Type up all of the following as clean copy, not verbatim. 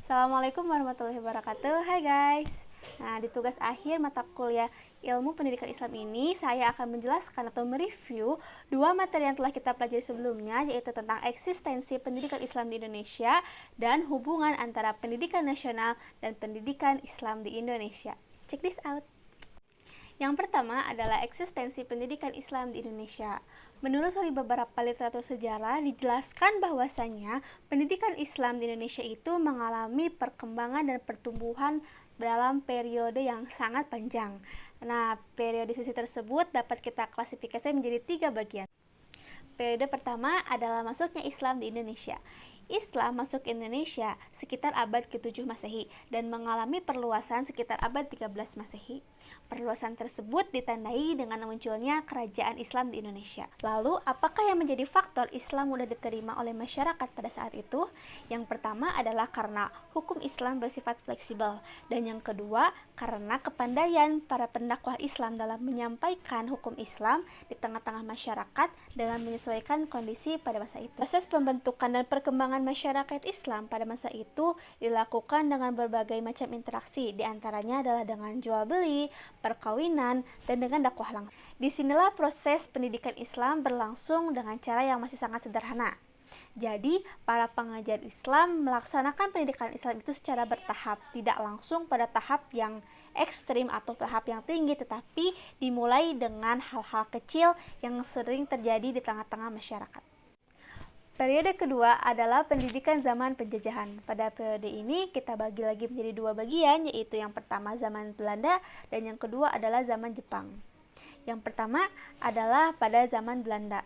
Assalamualaikum warahmatullahi wabarakatuh. Hai guys. Nah, di tugas akhir mata kuliah Ilmu Pendidikan Islam ini, saya akan menjelaskan atau mereview dua materi yang telah kita pelajari sebelumnya, yaitu tentang eksistensi pendidikan Islam di Indonesia dan hubungan antara pendidikan nasional dan pendidikan Islam di Indonesia. Check this out. Yang pertama adalah eksistensi pendidikan Islam di Indonesia. Menurut beberapa literatur sejarah, dijelaskan bahwasannya pendidikan Islam di Indonesia itu mengalami perkembangan dan pertumbuhan dalam periode yang sangat panjang. Nah, periodisasi tersebut dapat kita klasifikasi menjadi 3 bagian. Periode pertama adalah masuknya Islam di Indonesia. Islam masuk ke Indonesia sekitar abad ke-7 Masehi dan mengalami perluasan sekitar abad 13 Masehi. Perluasan tersebut ditandai dengan munculnya kerajaan Islam di Indonesia. Lalu, apakah yang menjadi faktor Islam mudah diterima oleh masyarakat pada saat itu? Yang pertama adalah karena hukum Islam bersifat fleksibel, dan yang kedua karena kepandaian para pendakwah Islam dalam menyampaikan hukum Islam di tengah-tengah masyarakat dengan menyesuaikan kondisi pada masa itu. Proses pembentukan dan perkembangan masyarakat Islam pada masa itu dilakukan dengan berbagai macam interaksi, diantaranya adalah dengan jual beli, perkawinan, dan dengan dakwah langsung. Disinilah proses pendidikan Islam berlangsung dengan cara yang masih sangat sederhana. Jadi, para pengajar Islam melaksanakan pendidikan Islam itu secara bertahap, tidak langsung pada tahap yang ekstrim atau tahap yang tinggi, tetapi dimulai dengan hal-hal kecil yang sering terjadi di tengah-tengah masyarakat. Periode kedua adalah pendidikan zaman penjajahan. Pada periode ini kita bagi lagi menjadi 2 bagian, yaitu yang pertama zaman Belanda dan yang kedua adalah zaman Jepang. Yang pertama adalah pada zaman Belanda.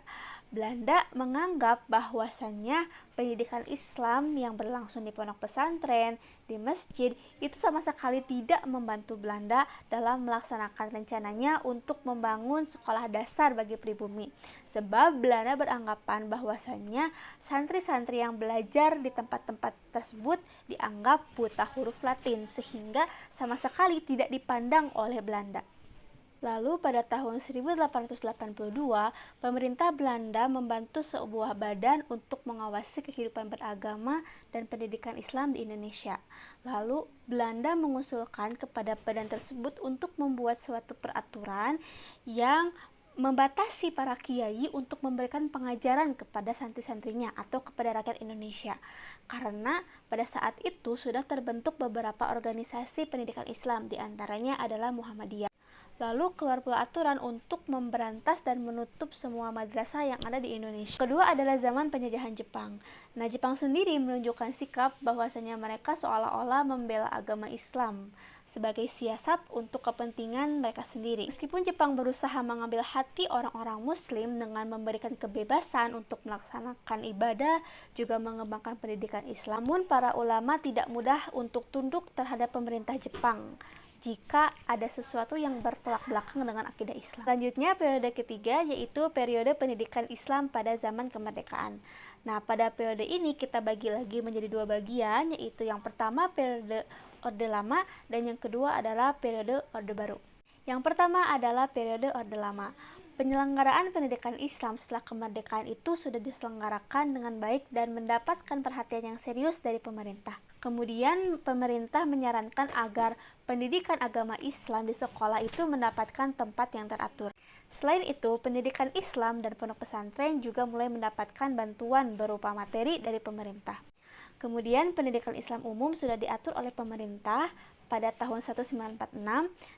Belanda menganggap bahwasannya pendidikan Islam yang berlangsung di pondok pesantren, di masjid, itu sama sekali tidak membantu Belanda dalam melaksanakan rencananya untuk membangun sekolah dasar bagi pribumi. Sebab Belanda beranggapan bahwasannya santri-santri yang belajar di tempat-tempat tersebut dianggap buta huruf Latin, sehingga sama sekali tidak dipandang oleh Belanda. Lalu pada tahun 1882, pemerintah Belanda membantu sebuah badan untuk mengawasi kehidupan beragama dan pendidikan Islam di Indonesia. Lalu Belanda mengusulkan kepada badan tersebut untuk membuat suatu peraturan yang membatasi para kiai untuk memberikan pengajaran kepada santri-santrinya atau kepada rakyat Indonesia. Karena pada saat itu sudah terbentuk beberapa organisasi pendidikan Islam, diantaranya adalah Muhammadiyah. Lalu keluar pula aturan untuk memberantas dan menutup semua madrasah yang ada di Indonesia. Kedua adalah zaman penjajahan Jepang. Nah, Jepang sendiri menunjukkan sikap bahwasanya mereka seolah-olah membela agama Islam sebagai siasat untuk kepentingan mereka sendiri. Meskipun Jepang berusaha mengambil hati orang-orang Muslim dengan memberikan kebebasan untuk melaksanakan ibadah, juga mengembangkan pendidikan Islam, namun para ulama tidak mudah untuk tunduk terhadap pemerintah Jepang jika ada sesuatu yang bertolak belakang dengan akidah Islam. Selanjutnya, periode ketiga yaitu periode pendidikan Islam pada zaman kemerdekaan. Nah, pada periode ini kita bagi lagi menjadi 2 bagian, yaitu yang pertama periode Orde Lama dan yang kedua adalah periode Orde Baru. Yang pertama adalah periode Orde Lama. Penyelenggaraan pendidikan Islam setelah kemerdekaan itu sudah diselenggarakan dengan baik dan mendapatkan perhatian yang serius dari pemerintah. Kemudian pemerintah menyarankan agar pendidikan agama Islam di sekolah itu mendapatkan tempat yang teratur. Selain itu, pendidikan Islam dan pondok pesantren juga mulai mendapatkan bantuan berupa materi dari pemerintah. Kemudian pendidikan Islam umum sudah diatur oleh pemerintah pada tahun 1946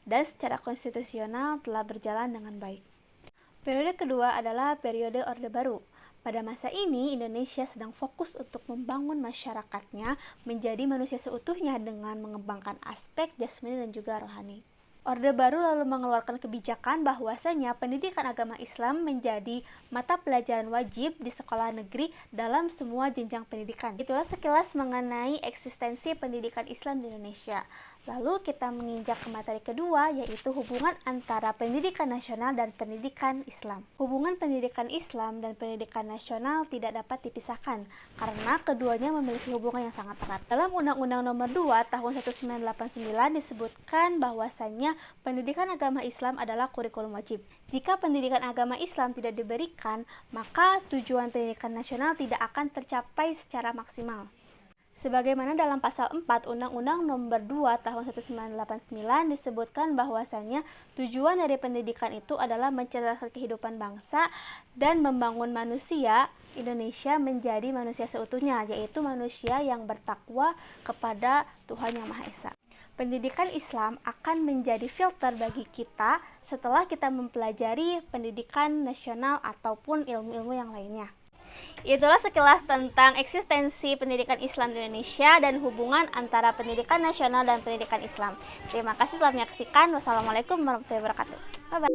dan secara konstitusional telah berjalan dengan baik. Periode kedua adalah periode Orde Baru. Pada masa ini, Indonesia sedang fokus untuk membangun masyarakatnya menjadi manusia seutuhnya dengan mengembangkan aspek jasmani dan juga rohani. Orde Baru lalu mengeluarkan kebijakan bahwasanya pendidikan agama Islam menjadi mata pelajaran wajib di sekolah negeri dalam semua jenjang pendidikan. Itulah sekilas mengenai eksistensi pendidikan Islam di Indonesia. Lalu kita menginjak ke materi kedua, yaitu hubungan antara pendidikan nasional dan pendidikan Islam. Hubungan pendidikan Islam dan pendidikan nasional tidak dapat dipisahkan, karena keduanya memiliki hubungan yang sangat erat. Dalam Undang-Undang Nomor 2 Tahun 1989 disebutkan bahwasannya pendidikan agama Islam adalah kurikulum wajib. Jika pendidikan agama Islam tidak diberikan, maka tujuan pendidikan nasional tidak akan tercapai secara maksimal. Sebagaimana dalam pasal 4 Undang-Undang Nomor 2 Tahun 1989 disebutkan bahwasanya tujuan dari pendidikan itu adalah mencerdaskan kehidupan bangsa dan membangun manusia Indonesia menjadi manusia seutuhnya, yaitu manusia yang bertakwa kepada Tuhan Yang Maha Esa. Pendidikan Islam akan menjadi filter bagi kita setelah kita mempelajari pendidikan nasional ataupun ilmu-ilmu yang lainnya. Itulah sekilas tentang eksistensi pendidikan Islam di Indonesia dan hubungan antara pendidikan nasional dan pendidikan Islam. Terima kasih telah menyaksikan. Wassalamualaikum warahmatullahi wabarakatuh. Bye-bye.